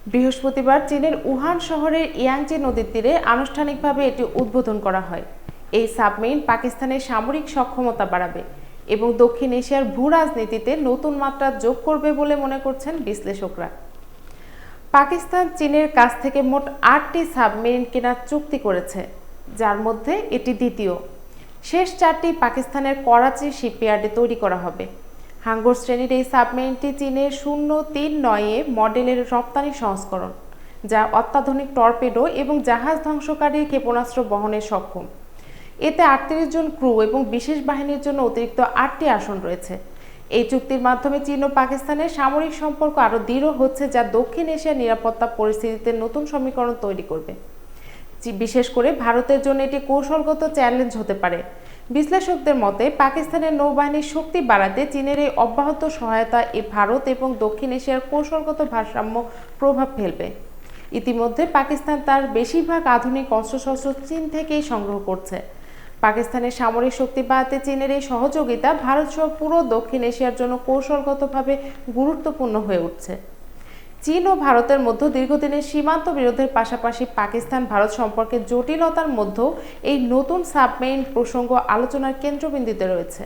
বৃহস্পতিবার চীনের উহান শহরের ইয়াংচি নদীর তীরে আনুষ্ঠানিকভাবে এটি উদ্বোধন করা হয়। এই সাবমেরিন পাকিস্তানের সামরিক সক্ষমতা বাড়াবে এবং দক্ষিণ এশিয়ার ভূ রাজনীতিতে নতুন মাত্রা যোগ করবে বলে মনে করছেন বিশ্লেষকরা। পাকিস্তান চীনের কাছ থেকে মোট ৮টি সাবমেরিন কেনার চুক্তি করেছে, যার মধ্যে এটি দ্বিতীয়। শেষ 4টি পাকিস্তানের করাচি শিপইয়ার্ডে তৈরি করা হবে। হাঙ্গর শ্রেণীর এই সাবমেরিনটি চীনের 039 মডেলের রপ্তানি সংস্করণ, যা অত্যাধুনিক টর্পেডো এবং জাহাজ ধ্বংসকারী ক্ষেপণাস্ত্র বহনে সক্ষম। এতে ৩৮ জন ক্রু এবং বিশেষ বাহিনীর জন্য অতিরিক্ত 8টি আসন রয়েছে। এই চুক্তির মাধ্যমে চীন ও পাকিস্তানের সামরিক সম্পর্ক আরও দৃঢ় হচ্ছে, যা দক্ষিণ এশিয়ার নিরাপত্তা পরিস্থিতিতে নতুন সমীকরণ তৈরি করবে। বিশেষ করে ভারতের জন্য এটি কৌশলগত চ্যালেঞ্জ হতে পারে। বিশ্লেষকদের মতে, পাকিস্তানের নৌবাহিনীর শক্তি বাড়াতে চীনের এই অব্যাহত সহায়তা ভারত এবং দক্ষিণ এশিয়ার কৌশলগত ভারসাম্য প্রভাব ফেলবে। ইতিমধ্যে পাকিস্তান তার বেশিরভাগ আধুনিক অস্ত্রশস্ত্র চীন থেকেই সংগ্রহ করছে। পাকিস্তানের সামরিক শক্তি বাড়াতে চীনের এই সহযোগিতা ভারত সহ পুরো দক্ষিণ এশিয়ার জন্য কৌশলগতভাবে গুরুত্বপূর্ণ হয়ে উঠছে। চীন ও ভারতের মধ্যে দীর্ঘদিনের সীমান্ত বিরোধের পাশাপাশি পাকিস্তান ভারত সম্পর্কের জটিলতার মধ্যেও এই নতুন সাবমেরিন প্রসঙ্গ আলোচনার কেন্দ্রবিন্দুতে রয়েছে।